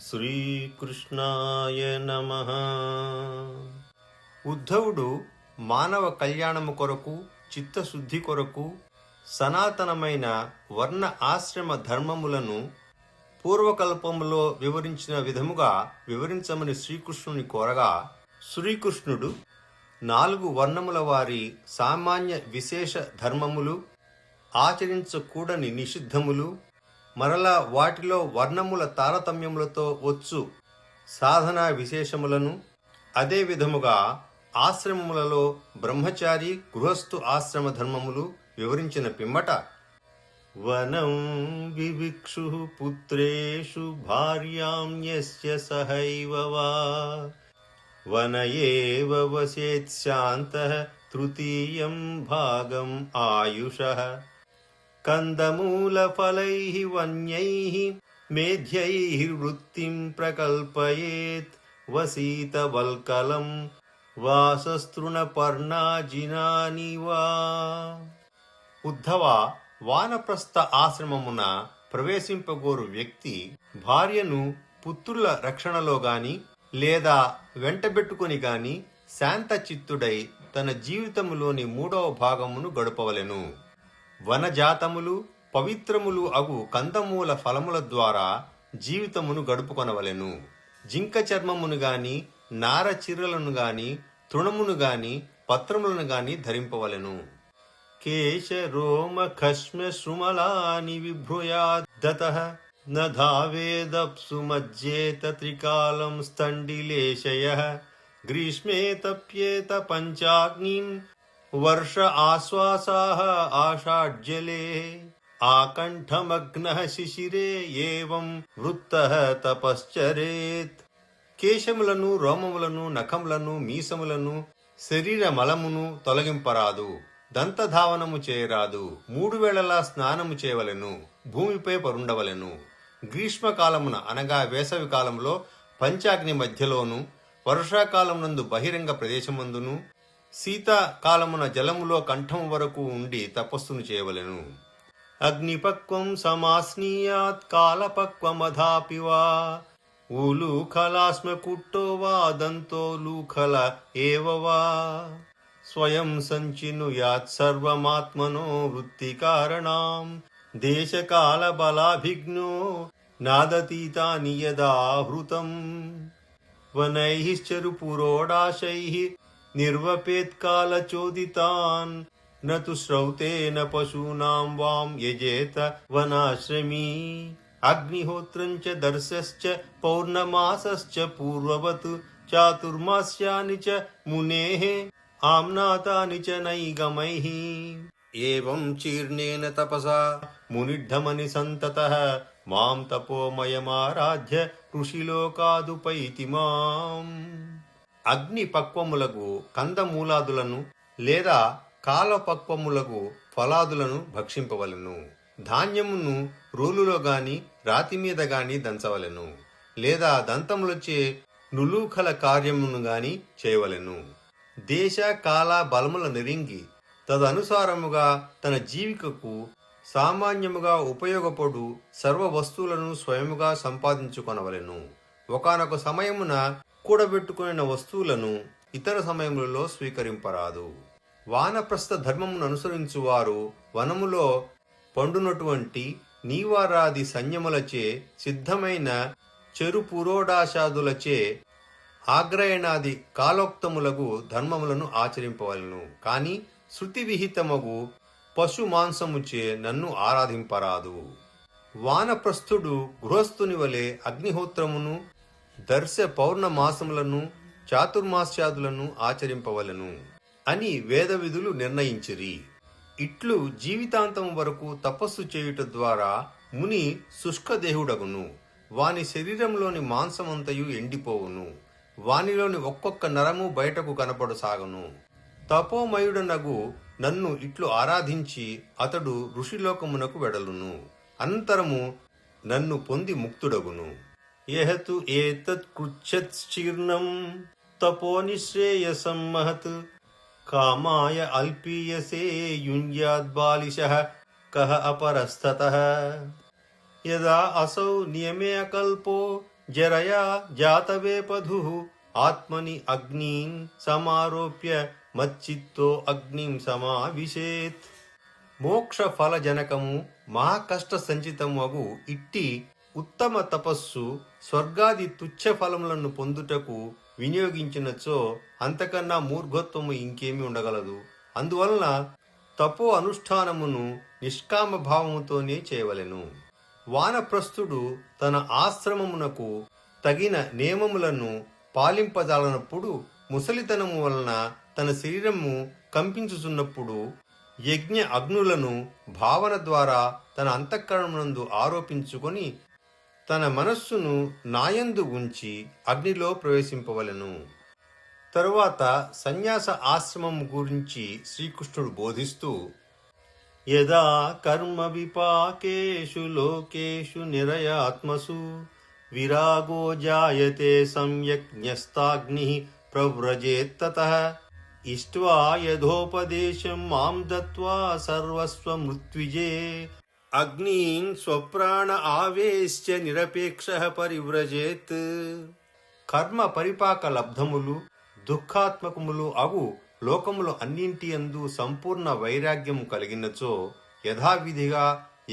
శ్రీకృష్ణాయ నమః. ఉద్ధవుడు మానవ కళ్యాణము కొరకు, చిత్తశుద్ధి కొరకు సనాతనమైన వర్ణ ఆశ్రమ ధర్మములను పూర్వకల్పములో వివరించిన విధముగా వివరించమని శ్రీకృష్ణుని కోరగా, శ్రీకృష్ణుడు 4 వర్ణముల వారి సామాన్య విశేష ధర్మములు, ఆచరించకూడని నిషిద్ధములు, మరలా వాటిలో వర్ణముల తారతమ్యములతో వచ్చు సాధనా విశేషములను, అదే విధముగా ఆశ్రమములలో బ్రహ్మచారి గృహస్థు ఆశ్రమ ధర్మములు వివరించిన పిమ్మట, వనం వివిక్షు పుత్రేషు భార్యాం యస్య సహైవ వా వన ఏవ వసేత్ శాంతః తృతీయం భాగం ఆయుషః కందమూలఫలైః వన్యైః మేధ్యైః వృత్తిం ప్రకల్పయేత్ వసీతవల్కలం వాసస్తృణపర్ణాజినాని వా. ఉద్ధవ, వానప్రస్థ ఆశ్రమమున ప్రవేశింపగోరు వ్యక్తి భార్యను పుత్రుల రక్షణలో గాని లేదా వెంటబెట్టుకుని గాని శాంతచిత్తుడై తన జీవితములోని 3వ భాగమును గడపవలెను. వనజాతములు పవిత్రములు అగు కందమూల ఫలముల ద్వారా జీవితమును గడుపుకొనవలెను. జింక చర్మమును గాని, నార చిర్రలను గాని, తృణమును గాని, పత్రములను గాని ధరింపవలెను. కేశ రోమ ఖష్మ శృమలాని విభ్రూయాద్దతః న ధావేదప్సు మజ్జేత త్రికాలం స్థండిలేశయః గ్రీష్మే తప్యేత పంచాగ్నిం వర్ష ఆశ్వాసాః ఆషాఢ్యలే ఆకంఠమగ్నః శిశిరే ఏవం వృత్తః తపశ్చరేత్. కేశములను, రోమములను, నఖములను, మీసములను, శరీర మలమును తొలగింపరాదు. దంతధావనము చేయరాదు. 3 వేళలా స్నానము చేయవలెను. భూమిపై పరుండవలెను. గ్రీష్మకాలమున అనగా వేసవి కాలంలో పంచాగ్ని మధ్యలోను, వర్షాకాలమునందు బహిరంగ ప్రదేశమందును, శీతాకాలమున జలములో కంఠం వరకు ఉండి తపస్సును చేయవలెను. అగ్నిపక్వం సమాస్నీయాత్ కాలపక్వమధాపి వా ఊలూఖలాస్మ కుట్టో వా దంతో లూఖల ఏవ వా స్వయం సంచినుయాత్ సర్వమాత్మనో వృత్తికారణాం దేశకాల బలాభిజ్ఞో నాదతీతాని యదా హృతం వనైశ్చరు పురోడాశైః నిర్వపేత్కాలచోదితాన్ నతు శ్రౌతేన పశూనాం వాం యజేత వనాశ్రమీ అగ్నిహోత్రం చ దర్శశ్చ పౌర్ణమాసశ్చ పూర్వవత్ చాతుర్మాస్యాని చ మునేః ఆమ్నాతాని చ నైగమైః ఏవం చీర్ణేన తపసా మునిఢ్ఢమని సంతతః మాం తపోమయమారాధ్య ఋషిలోకాదుపైతి మాం. అగ్ని పక్వములకు కందమూలాదులను లేదా కాలపక్వములకు ఫలాదులను భక్షింపవలెను. ధాన్యమును రోలులో గాని రాతి మీద గాని దంచవలెను. లేదా దంతములచే నులూఖల కార్యమును గాని చేయవలెను. దేశ కాల బలముల నెరింగి తదనుసారముగా తన జీవికకు సామాన్యముగా ఉపయోగపడు సర్వ వస్తువులను స్వయముగా సంపాదించుకొనవలెను. ఒకానొక సమయమున కూడబెట్టుకున్న వస్తువులను ఇతర సమయములలో స్వీకరింపరాదు. వానప్రస్థ ధర్మమును అనుసరించువారు వనములో పండునటువంటి నీవారాది సంయములచే సిద్ధమైన చెరు పురోడాశాదులచే ఆగ్రయణాది కాలోక్తములకు ధర్మములను ఆచరింపవలను. కాని శృతి విహితమగు పశు మాంసముచే నన్ను ఆరాధింపరాదు. వానప్రస్థుడు గృహస్థుని వలె అగ్నిహోత్రమును, దర్శ పౌర్ణమాసములను, చాతుర్మాస్యాదులను ఆచరింపవలను అని వేద విధులు నిర్ణయించిరి. ఇట్లు జీవితాంతం వరకు తపస్సు చేయుట ద్వారా ముని శుష్కదేహుడగును. వాని శరీరంలోని మాంసమంతయు ఎండిపోవును. వానిలోని ఒక్కొక్క నరము బయటకు కనపడసాగును. తపోమయుడనగు నన్ను ఇట్లు ఆరాధించి అతడు ఋషిలోకమునకు వెడలును. అనంతరము నన్ను పొంది ముక్తుడగును. యహతు ఏతత్ కృచ్ఛత్చీర్ణం తపో నిశ్రేయసం మహత్ కామాయ అల్పీయసే యుంజ్యాద్బాలిశః కః అపరస్తతః యదా అసౌ నియమే అకల్పో జరయా జాతవేపధుః ఆత్మని అగ్నిం సమారోప్య మచ్చిత్తో అగ్నిం సమావిశేత్. మోక్ష ఫలజనకము మహాకష్ట సంచితము అగు ఇట్టి ఉత్తమ తపస్సు స్వర్గాది తుచ్చ ఫలములను పొందుటకు వినియోగించినచో అంతకన్నా మూర్ఘత్వము ఇంకేమీ ఉండగలదు. అందువలన తపో అనుష్ఠానమును నిష్కామ భావముతోనే చేయవలెను. వానప్రస్థుడు తన ఆశ్రమమునకు తగిన నియమములను పాలింపజాలనప్పుడు, ముసలితనము వలన తన శరీరము కంపించుచున్నప్పుడు యజ్ఞ అగ్నులను భావన ద్వారా తన అంతఃకరణమునందు ఆరోపించుకొని తన మనస్సును నాయందు ఉంచి అగ్నిలో ప్రవేశింపవలెను. తరువాత సన్యాస ఆశ్రమం గురించి శ్రీకృష్ణుడు బోధిస్తూ, యదా కర్మ విపాకేషు లోకేషు నిరయాత్మసు విరాగో జాయతే సమ్యక్ న్యస్తాగ్ని ప్రవ్రజేత్తతః ఇష్ట్వా యథోపదేశం మాం దత్వా సర్వస్వమృత్విజే అగ్నిం స్వప్రాణ ఆవేశ్య నిరపేక్షః పరివ్రజేత్. కర్మ పరిపాక లబ్ధములు దుఃఖాత్మకములు అగు లోకములు అన్నింటియందు సంపూర్ణ వైరాగ్యము కలిగినచో యథావిధిగా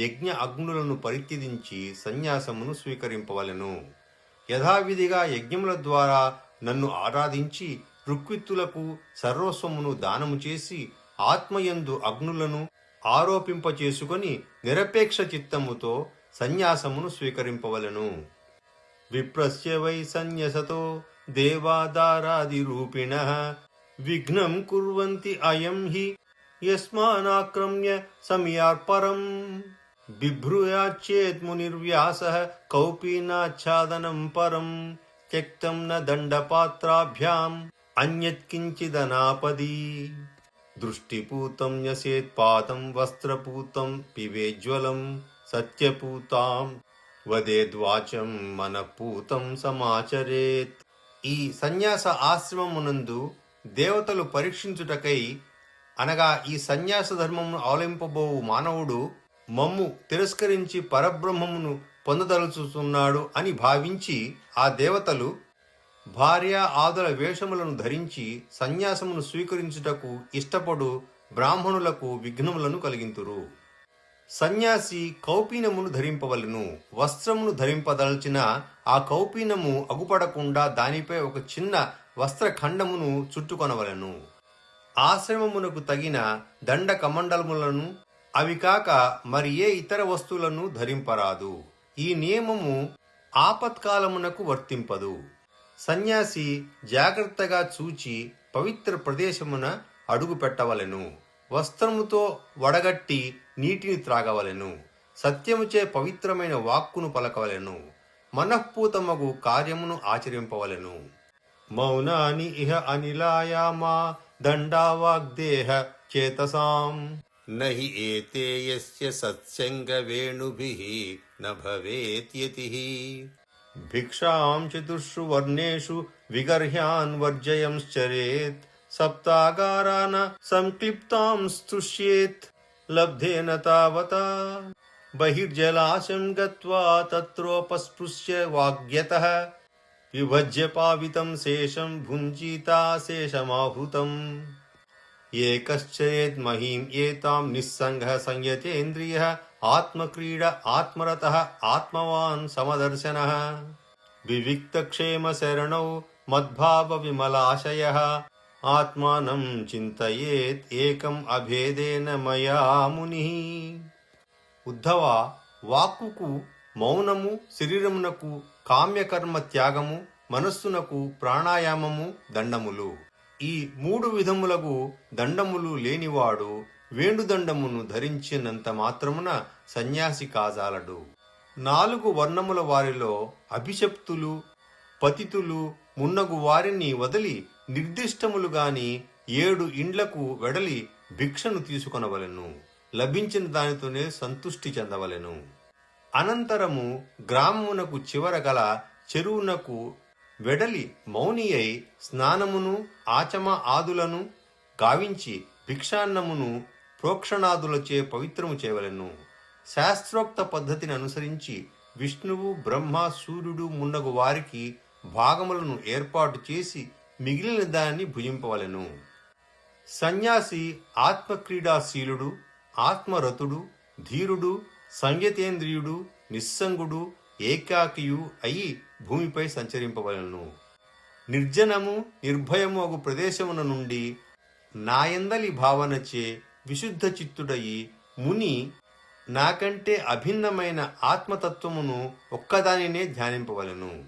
యజ్ఞ అగ్నులను పరిత్యజించి సన్యాసమును స్వీకరింపవలెను. యథావిధిగా యజ్ఞముల ద్వారా నన్ను ఆరాధించి ఋక్విత్తులకు సర్వస్వమును దానము చేసి ఆత్మయందు అగ్నులను ఆరోపింపచేసుకొని నిరపేక్ష చిత్తముతో సన్యాసమును స్వీకరింపవలెను. విప్రస్య వై సన్యసతో దేవాదారాది రూపిణః విఘ్నం కుర్వంతి అయం హి యస్మానాక్రమ్య సమయార్పరం బిభ్రూయాచ్చేత్ మునిర్వ్యాసః కౌపీనాచ్ఛాదనం పరం త్యక్తం న దండపాత్రాభ్యాం అన్యత్ కించిదనాపది దృష్టిపూతం న్యసేత్పాతం వస్త్రపూతం పివేజ్వలం సత్యపూతాం వదేద్వాచం మనఃపూతం సమాచరేత్. ఈ సన్యాస ఆశ్రమమునందు దేవతలు పరీక్షించుటకై, అనగా ఈ సన్యాస ధర్మమును అవలంబింపబోవు మానవుడు మమ్ము తిరస్కరించి పరబ్రహ్మమును పొందదలుచుతున్నాడు అని భావించి ఆ దేవతలు భార్య ఆదుల వేషములను ధరించి సన్యాసమును స్వీకరించుటకు ఇష్టపడు బ్రాహ్మణులకు విఘ్నములను కలిగింతురు. సన్యాసి కౌపీనమును ధరింపవలెను. వస్త్రమును ధరింపదలచిన ఆ కౌపీనము అగుపడకుండా దానిపై ఒక చిన్న వస్త్రఖండమును చుట్టుకొనవలెను. ఆశ్రమమునకు తగిన దండ కమండలములను అవి కాక మరి ఏ ఇతర వస్తువులను ధరింపరాదు. ఈ నియమము ఆపత్కాలమునకు వర్తింపదు. సన్యాసి జాగ్రత్తగా చూచి పవిత్ర ప్రదేశమున అడుగు పెట్టవలెను. వస్త్రముతో వడగట్టి నీటిని త్రాగవలెను. సత్యముచే పవిత్రమైన వాక్కును పలకవలెను. మనఃపూతమగు కార్యమును ఆచరింపవలెను. మౌనాని ఇహ అనిలాయామా దండావాగ్దేహ చేతసాం నహి ఏతే యస్య సత్సంగ వేణుభిః న భవేత్ యతిః భిక్షాం చతుర్షు వర్ణేషు విగర్హ్యాన్ వర్జయంశ్చరేత్ సప్తాగారాన సంక్లిప్తాం స్తుష్యేత్ లబ్ధేన తావతా బహిర్జలాశం గత్వా తత్రోపస్పృశ్య వాగ్యతః విభజ్య పావితం శేషం భుంజీతా శేషమాహృతం ఏకశ్చరేత్ మహీం ఏతాం నిస్సంగః సంయతేంద్రియః ఆత్మక్రీడ ఆత్మరతః ఆత్మవాన్ సమదర్శనః వివిక్తక్షేమ శరణౌ మద్భావ విమలాశయః ఆత్మానం చింతయేత్ ఏకం అభేదేన మయా మునిః. ఉద్ధవ, వాక్కుకు మౌనము, శరీరమునకు కామ్యకర్మ త్యాగము, మనస్సునకు ప్రాణాయామము దండములు. ఈ 3 విధములగు దండములు లేనివాడు వేణుదండమును ధరించినంత మాత్రమున సన్యాసి కాజాలడు. 4 వర్ణముల వారిలో అభిషప్తులు, పతితులు మున్నగు వారిని వదిలి నిర్దిష్టములు గాని 7 ఇండ్లకు వెడలి భిక్షను తీసుకొనవలెను. లభించిన దానితోనే సంతుష్టి చెందవలెను. అనంతరము గ్రామమునకు చివర గల చెరువునకు వెడలి మౌని అయి స్నానమును ఆచమ ఆదులను గావించి భిక్షాన్నమును ప్రోక్షణాదులచే పవిత్రము చేయవలెను. శాస్త్రోక్త పద్ధతిని అనుసరించి విష్ణువు బ్రహ్మ సూర్యుడు మున్నగు వారికి భాగములను ఏర్పాటు చేసి మిగిలిన దాన్ని భుజింపవలెను. సన్యాసి ఆత్మక్రీడాశీలుడు, ఆత్మరతుడు, ధీరుడు, సంయతేంద్రియుడు, నిస్సంగుడు, ఏకాకియు అయి భూమిపై సంచరింపవలెను. నిర్జనము నిర్భయము అగు ప్రదేశమున నుండి నాయందలి భావనచే విశుద్ధ చిత్తుడయి ముని నాకంటే అభిన్నమైన ఆత్మతత్వమును ఒక్కదానినే ధ్యానింపవలెను.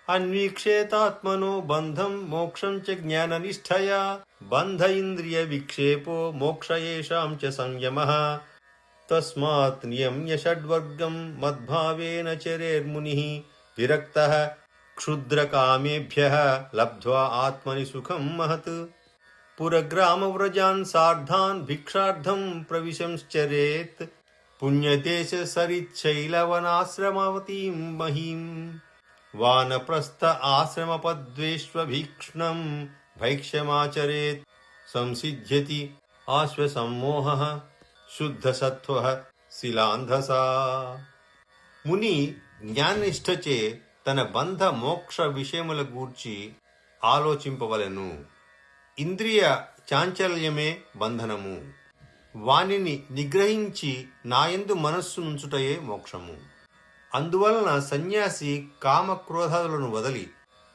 అన్వీక్షేతాత్మనో బంధం మోక్షం చ జ్ఞాననిష్ఠయా బంధ ఇంద్రియ విక్షేపో మోక్ష ఏషాం చ సంయమః తస్మాత్ నియమ్య షడ్వర్గం మద్భావేన చరేర్మునిః విరక్తః క్షుద్రకామేభ్యః లబ్ధ్వా ఆత్మని సుఖం మహత్ పురగ్రామవ్రజాన్ సార్ధాన్ భిక్షార్థం ప్రవిశంశ్చరేత్ పుణ్యదేశ సరిచ్చైలవనాశ్రమవతీం మహీం వానప్రస్థ ఆశ్రమపద్వేష్వభీక్ష్ణం భైక్ష్యమాచరేత్ సంసిద్ధ్యతి ఆశ్వసమ్మోహః శుద్ధసత్వః శిలాంధసా. ముని జ్ఞాననిష్ఠచే తన బంధ మోక్ష విషయముల గూర్చి ఆలోచింపవలెను. ఇంద్రియ చాంచల్యమే బంధనము. వానిని నిగ్రహించి నాయందు మనస్సు నుంచుటయే మోక్షము. అందువలన సన్యాసి కామక్రోధాదులను వదలి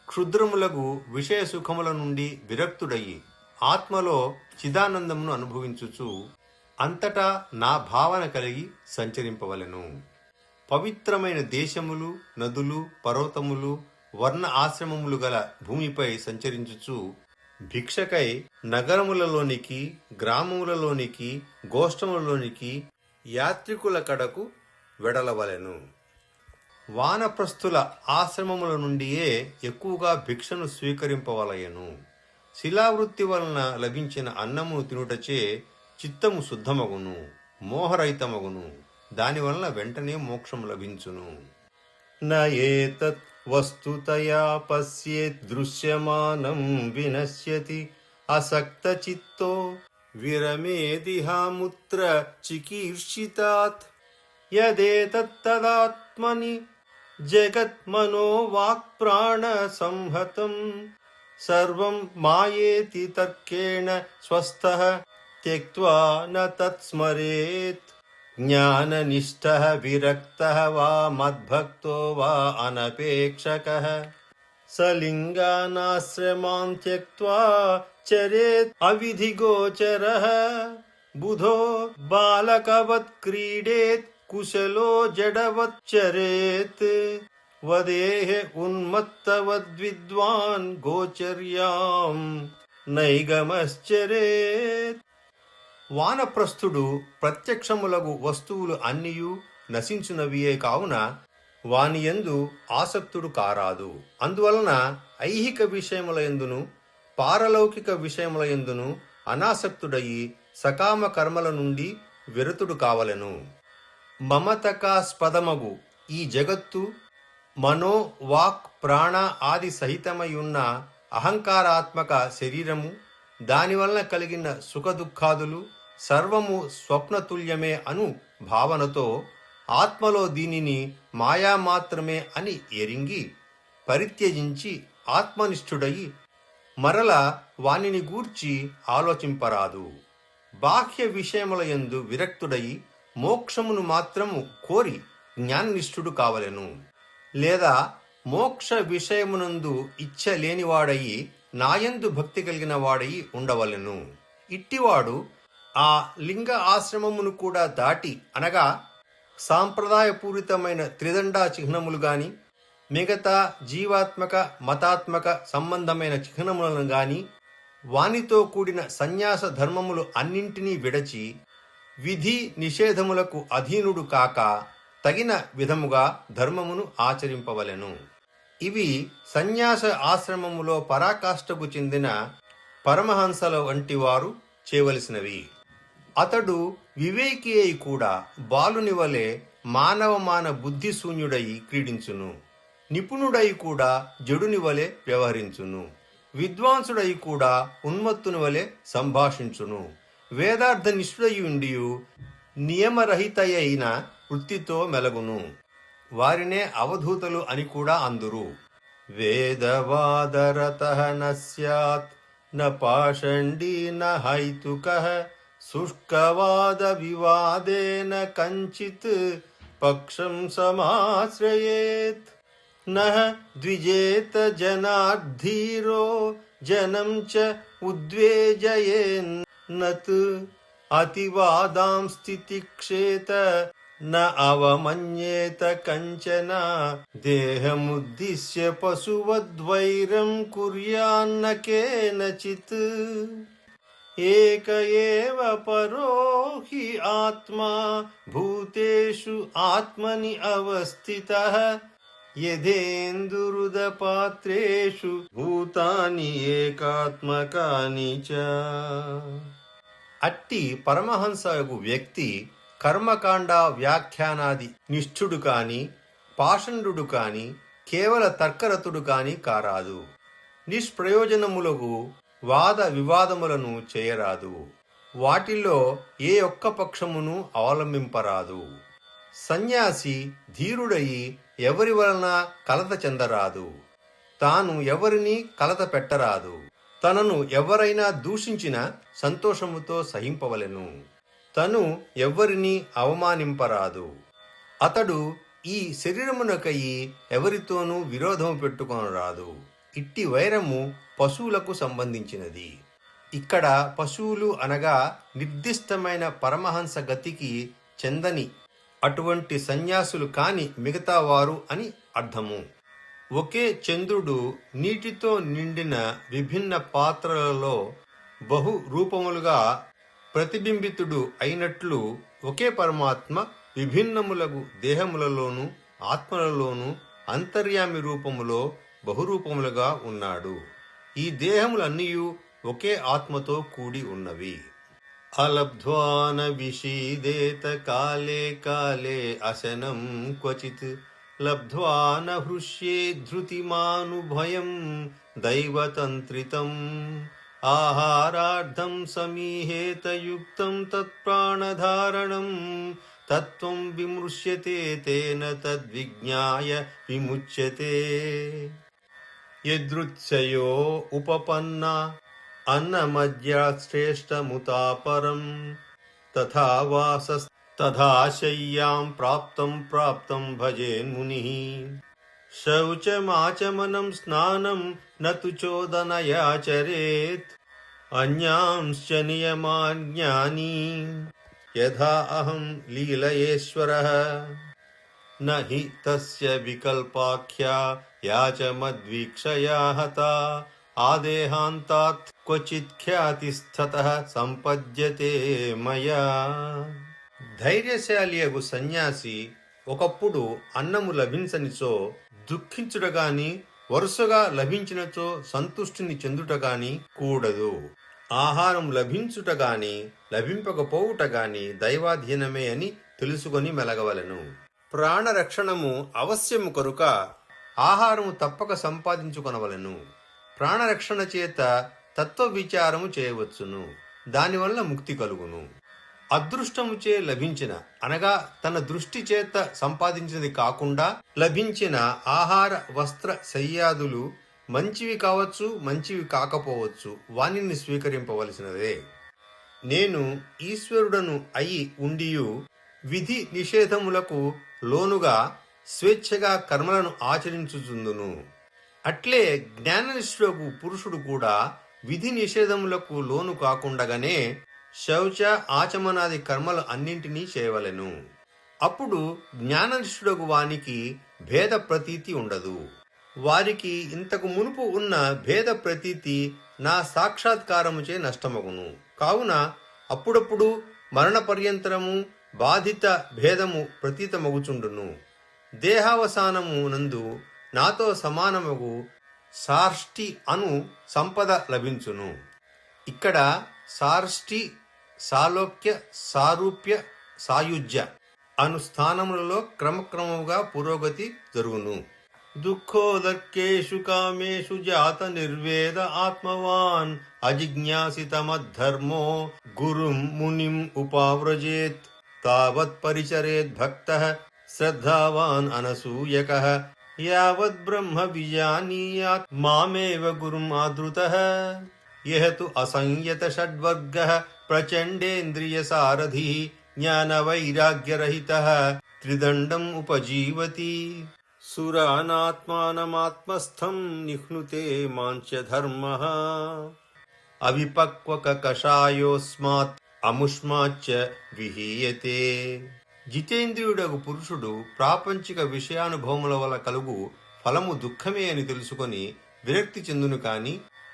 క్షుద్రములకు విషయ సుఖముల నుండి విరక్తుడయి ఆత్మలో చిదానందమును అనుభవించుచు అంతటా నా భావన కలిగి సంచరింపవలెను. పవిత్రమైన దేశములు, నదులు, పర్వతములు, వర్ణ ఆశ్రమములు గల భూమిపై సంచరించుచు భిక్షకై నగరములలోనికి, గ్రామములలోనికి, గోష్ఠములలోనికి యాత్రికుల కడకు వెడలవలెను. వానప్రస్థుల ఆశ్రమముల నుండియే ఎక్కువగా భిక్షను స్వీకరింపవలయను. శిలావృత్తి వలన లభించిన అన్నము తినుటచే చిత్తము శుద్ధమగును, మోహరహితమగును. దానివలన వెంటనే మోక్షము లభించును. నయేతత్ వస్తుతయా పశ్యేత్ దృశ్యమానం వినశ్యతి అసక్త చిత్తో విరమేదిహాముత్ర చికీర్షితాత్ యదేతత్తదాత్మని జగత్మనో వాక్ప్రాణ సంహతం సర్వం మాయేతి తర్కేణ స్వస్థః త్యక్త్వా న తత్స్మరేత్ జ్ఞాననిష్ఠః విరక్తః వా మద్భక్తో వా అనపేక్షకః సలింగానాశ్రమాన్ త్యక్త్వా చరేత్ అవిధిగోచరః బుధో బాలకవత్ క్రీడేత్ కుశలో జడవత్ చరేత్ వదేహ ఉన్మత్తవద్విద్వాన్ గోచర్యాం నైగమశ్చరేత్. వానప్రస్థుడు ప్రత్యక్షములగు వస్తువులు అన్నియు నశించునవియే కావున వానియందు ఆసక్తుడు కారాదు. అందువలన ఐహిక విషయములయందును పారలౌకిక విషయములయందును అనాసక్తుడయి సకామ కర్మల నుండి విరతుడు కావలెను. మమతకాస్పదమగు ఈ జగత్తు మనో వాక్ ప్రాణ ఆది సహితమయున్న అహంకారాత్మక శరీరము, దానివలన కలిగిన సుఖదుఖాదులు సర్వము స్వప్నతుల్యమే అను భావనతో ఆత్మలో దీనిని మాయా మాత్రమే అని ఎరింగి పరిత్యజించి ఆత్మనిష్ఠుడయి మరల వానిని గూర్చి ఆలోచింపరాదు. బాహ్య విషయములయందు విరక్తుడయి మోక్షమును మాత్రము కోరి జ్ఞాననిష్ఠుడు కావలెను. లేదా మోక్ష విషయమునందు ఇచ్చ లేనివాడయి నాయందు భక్తి కలిగిన వాడయి ఉండవలెను. ఇట్టివాడు ఆ లింగ ఆశ్రమమును కూడా దాటి, అనగా సాంప్రదాయపూరితమైన త్రిదండా చిహ్నములు గాని మిగతా జీవాత్మక మతాత్మక సంబంధమైన చిహ్నములను గాని వానితో కూడిన సన్యాస ధర్మములు అన్నింటినీ విడచి విధి నిషేధములకు అధీనుడు కాక తగిన విధముగా ధర్మమును ఆచరింపవలెను. ఇవి సన్యాస ఆశ్రమములో పరాకాష్ఠకు చెందిన పరమహంసల వంటి వారు చేయవలసినవి. అతడు వివేకి అయి కూడా బాలుని వలె మానవమాన బుద్ధిశూన్యుడై క్రీడించును. నిపుణుడై కూడా జడుని వలె వ్యవహరించును. విద్వాంసుడై కూడా ఉన్మత్తుని వలె సంభాషించును. వేదార్థ నిష్ఠుడయుండియు నియమరహితయైన వృత్తితో మెలగును. వారినే అవధూతలు అని కూడా అందురు. వేదవాదరతః న స్యాత్ న పాషండీ న హైతుకః శుష్కవాద వివాదేన కంచిత్ పక్షం సమాశ్రయేత్. నః ద్విజేత జనార్ధీరో జనం చ ఉద్వేజయేన్ నత్ అతివాదాంస్తితిక్షేత న అవమన్యేత కంచన దేహముద్దిశ్య పశువద్వైరం కుర్యాన్న కేనచిత్. ఏక ఏవ పరో హి ఆత్మా భూతేషు ఆత్మని అవస్థితః యథేందురుదపాత్రేషు భూతాని ఏకాత్మకాని చ. అట్టి పరమహంసయగు వ్యక్తి కర్మకాండ వ్యాఖ్యానాది నిష్ఠుడు కాని పాషండు కాని కేవల తర్కరతుడు కాని కారాదు. నిష్ప్రయోజనములకు వాద వివాదములను చేయరాదు. వాటిల్లో ఏ ఒక్క పక్షమును అవలంబింపరాదు. సన్యాసి ధీరుడయి ఎవరి వలన కలత చెందరాదు. తాను ఎవరిని కలత పెట్టరాదు. తనను ఎవరైనా దూషించిన సంతోషముతో సహింపవలెను. తను ఎవ్వరిని అవమానింపరాదు. అతడు ఈ శరీరమునకయి ఎవరితోనూ విరోధము పెట్టుకొనరాదు. ఇట్టి వైరము పశువులకు సంబంధించినది. ఇక్కడ పశువులు అనగా నిర్దిష్టమైన పరమహంస గతికి చెందని అటువంటి సన్యాసులు కాని మిగతా వారు అని అర్థము. ఒకే చంద్రుడు నీటితో నిండిన విభిన్న పాత్రలలో బహు రూపములుగా ప్రతిబింబితుడు అయినట్లు ఒకే పరమాత్మ విభిన్నములగు దేహములలోను ఆత్మలలోను అంతర్యామి రూపములో బహురూపములుగా ఉన్నాడు. ఈ దేహములన్నీయు ఒకే ఆత్మతో కూడి ఉన్నవి. అలబ్ధ్వాన విషీదేత కాలే కాలే అశనం క్వచిత్ లబ్ధ్వాన హృష్యే ధృతిమానుభయం దైవతంత్రితం. ఆహారార్థం సమీహేత యుక్తం తత్ప్రాణధారణం తత్వం విమృశ్యతే తేన తద్విజ్ఞాయ విముచ్యతే. యదృచ్ఛయో ఉపపన్నా అన్నమద్యాశ్రేష్టముతాపరం తథా వాసస్తథా శయ్యాం ప్రాప్తం భజేన్మునిః. శౌచమాచమనం స్నానం నతు చోదనయాచరేత్ అన్యాంశ్చ నియమాన్ జ్ఞానీ యథా అహం లీలయేశ్వరః. నహి తస్య వికల్పాఖ్యా యాచ మద్వీక్షయా హతా ఆదేహాంతాత్ క్వచిత్ ఖ్యాతిస్తతః సంపద్యతే మయా. ధైర్యశాలియగు సన్యాసి ఒకప్పుడు అన్నము లభించనిచో దుఃఖించుటగాని వరుసగా లభించినచో సంతుష్టిని చెందుటగాని కూడదు. ఆహారం లభించుటగాని లభింపకపోవుటగాని దైవాధీనమే అని తెలుసుకొని మెలగవలెను. ప్రాణరక్షణము అవశ్యము కనుక ఆహారము తప్పక సంపాదించుకొనవలెను. ప్రాణరక్షణ చేత తత్వ విచారము చేయవచ్చును. దానివల్ల ముక్తి కలుగును. అదృష్టముచే లభించిన అనగా తన దృష్టి చేత సంపాదించినది కాకుండా లభించిన ఆహార వస్త్ర శయ్యాదులు మంచివి కావచ్చు, మంచివి కాకపోవచ్చు. వానిని స్వీకరింపవలసినదే. నేను ఈశ్వరుడను అయి ఉండియు విధి నిషేధములకు లోనుగా స్వేచ్ఛగా కర్మలను ఆచరించుచుందును. అట్లే జ్ఞాననిష్ఠుడకు పురుషుడు కూడా విధి నిషేధములకు లోను కాకుండగానే శౌచ ఆచమనాది కర్మలు అన్నింటినీ చేయవలెను. అప్పుడు జ్ఞాననిష్ఠుడకు వానికి భేద ప్రతీతి ఉండదు. వారికి ఇంతకు మునుపు ఉన్న భేద ప్రతీతి నా సాక్షాత్కారముచే నష్టమగును. కావున అప్పుడప్పుడు మరణ పర్యంతరము బాధిత భేదము ప్రతీతమగుచుండును. దేహావసానము నందు నాతో సమానమగు సార్ష్టి అను సంపద లభించును. ఇక్కడ సార్ష్టి, సాలోక్య, సారూప్య, సాయుజ్య అను స్థానములలో క్రమక్రమముగా పురోగతి జరుగును. దుఃఖోదర్కేషు కామేషు జాత నిర్వేద ఆత్మవాన్ అజిజ్ఞాసితమద్ధర్మో గురుం మునిం ఉపావ్రజేత్ తావత్ పరిచరేద్ భక్తః శ్రద్ధావాన్ అనసూయకః యావద్ బ్రహ్మ విజానీయాత్ మామేవ గురుం ఆదృతః యః తు అసంయత షడ్వర్గః ప్రచండేంద్రియ సారథి జ్ఞాన వైరాగ్యరహితః త్రిదండం ఉపజీవతి సురానాత్మానమాత్మస్థం నిహ్నుతే మాంచ ధర్మః అవిపక్వక కషాయోస్మాత్ అముష్మాచ్చ విహీయతే. జితేంద్రియుడగు పురుషుడు ప్రాపంచిక విషయానుభవముల వల్ల కలుగు ఫలము దుఃఖమే అని తెలుసుకొని విరక్తి చెందును కాని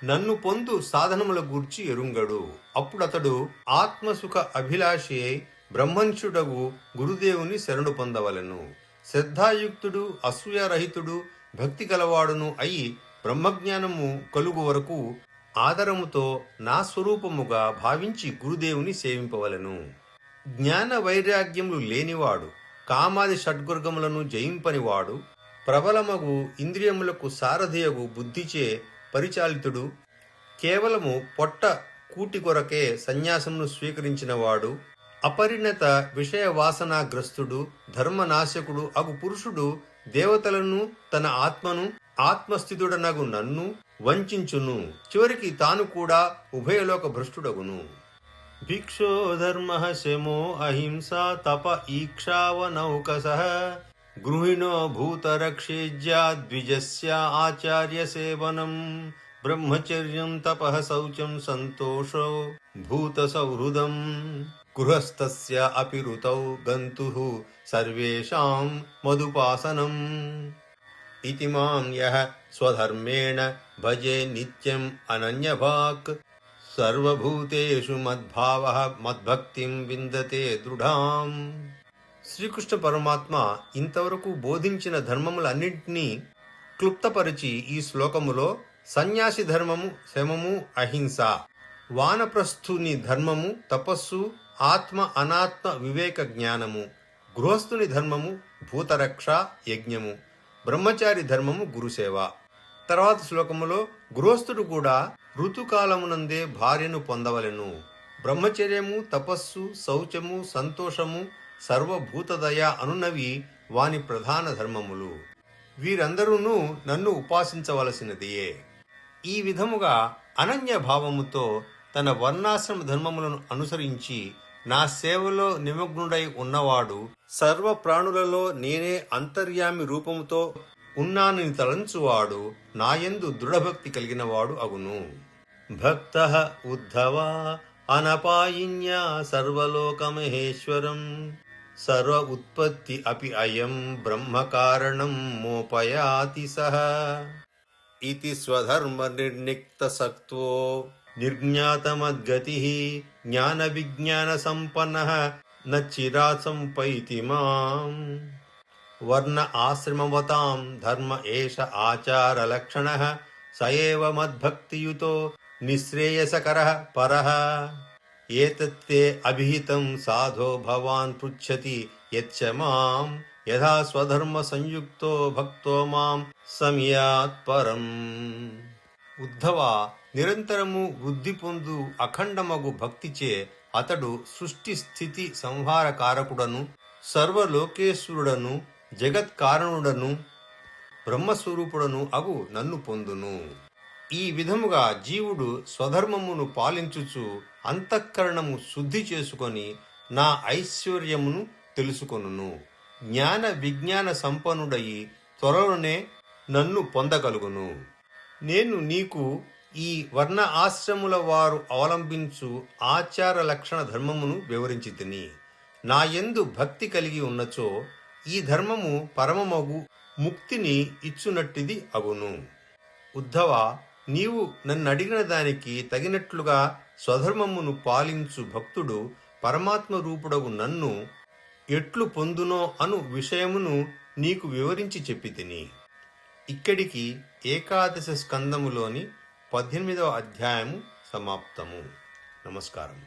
నన్ను పొందు సాధనముల గూర్చి ఎరుంగడు. అప్పుడతడు ఆత్మసుఖ అభిలాషి అయి బ్రహ్మనిష్ఠుడగు గురుదేవుని శరణు పొందవలెను. శ్రద్ధాయుక్తుడు అసూయారహితుడు భక్తి గలవాడును అయి బ్రహ్మజ్ఞానము కలుగు వరకు ఆదరముతో నా స్వరూపముగా భావించి గురుదేవుని సేవింపవలెను. జ్ఞాన వైరాగ్యములు లేనివాడు, కామాది షడ్గుర్గములను జయింపనివాడు, ప్రబలమగు ఇంద్రియములకు సారథియగు బుద్ధిచే పరిచాలితుడు, కేవలము పొట్ట కూటి కొరకే సన్యాసమును స్వీకరించినవాడు, అపరిణత విషయ వాసనాగ్రస్తుడు, ధర్మనాశకుడు అగు పురుషుడు దేవతలను తన ఆత్మను ఆత్మస్థితుడనగు నన్ను వంచును. చివరికి తాను కూడా ఉభయలోక భ్రష్టుడగును. భిక్షో ధర్మ శమో అహింసా తప ఈక్షావనౌకసః గృహిణో భూతరక్షేజ్యా ద్విజస్య ఆచార్య సేవనం బ్రహ్మచర్యం తపః శౌచం సంతోషో భూత సౌహృదం గృహస్థస్య అపి ఋతౌ గంతుః సర్వేషాం మదుపాసనం ఇతి మాం యః స్వధర్మేణ భజే నిత్యం అనన్యభాక్ సర్వభూతేషు మద్భావః మద్భక్తిం విందతే దృఢాం. శ్రీకృష్ణ పరమాత్మ ఇంతవరకు బోధించిన ధర్మములన్నింటినీ క్లుప్తపరిచి ఈ శ్లోకములో సన్యాసి ధర్మము శమము అహింస, వానప్రస్థుని ధర్మము తపస్సు ఆత్మ అనాత్మ వివేక జ్ఞానము, గృహస్థుని ధర్మము భూతరక్ష యజ్ఞము, బ్రహ్మచారి ధర్మము గురుసేవ. తర్వాత శ్లోకములో గృహస్థుడు కూడా ఋతుకాలమునందే భార్యను పొందవలెను. బ్రహ్మచర్యము తపస్సు శౌచము సంతోషము సర్వభూతదయ అనున్నవి వాని ప్రధాన ధర్మములు. వీరందరూనూ నన్ను ఉపాసించవలసినదియే. ఈ విధముగా అనన్య భావముతో తన వర్ణాశ్రమ ధర్మములను అనుసరించి నా సేవలో నిమగ్నుడై ఉన్నవాడు సర్వ ప్రాణులలో నేనే అంతర్యామి రూపముతో ఉన్నానని తలంచువాడు నాయందు దృఢభక్తి కలిగినవాడు అగును. భక్తః ఉద్ధవా అనపాయిన్యా సర్వలోకమహేశ్వరం సర్వ ఉత్పత్తి అపి అయం బ్రహ్మ కారణం మోపయాతి సహ ఇతి స్వధర్మ నిర్నిక్త సక్తో నిర్జ్ఞాతమద్గతిః జ్ఞాన విజ్ఞాన సంపన్నః నచిరాత్ సంపైతి మాం. వర్ణ ఆశ్రమవతాం ధర్మ ఏష ఆచార లక్షణః స ఏవ మద్భక్తియుతో నిశ్రేయసకరః పరః. ఏతత్తే అభిహితం సాధో భవాన్ పృచ్ఛతి యచ్చ మాం యథా స్వధర్మ సంయుక్తో భక్తో మాం సంయాత్ పరం. ఉద్ధవ, నిరంతరము వృద్ధి పొందు అఖండమగు భక్తిచే అతడు సృష్టి స్థితి సంహారకారకుడను సర్వలోకేశ్వరుడను జగత్కారణుడను బ్రహ్మస్వరూపుడను అగు నన్ను పొందును. ఈ విధముగా జీవుడు స్వధర్మమును పాలించుచు అంతఃకరణము శుద్ధి చేసుకొని నా ఐశ్వర్యమును తెలుసుకొనును. జ్ఞాన విజ్ఞాన సంపన్నుడయి త్వరలోనే నన్ను పొందగలుగును. నేను నీకు ఈ వర్ణ ఆశ్రముల వారు అవలంబించు ఆచార లక్షణ ధర్మమును వివరించి తిని నాయందు భక్తి కలిగి ఉన్నచో ఈ ధర్మము పరమమగు ముక్తిని ఇచ్చునట్టిది అగును. ఉద్ధవ, నీవు నన్నడిగిన దానికి తగినట్లుగా స్వధర్మమును పాలించు భక్తుడు పరమాత్మ రూపుడగు నన్ను ఎట్లు పొందునో అను విషయమును నీకు వివరించి చెప్పి తిని. ఇక్కడికి ఏకాదశ స్కందములోని 18వ అధ్యాయము సమాప్తము. నమస్కారం.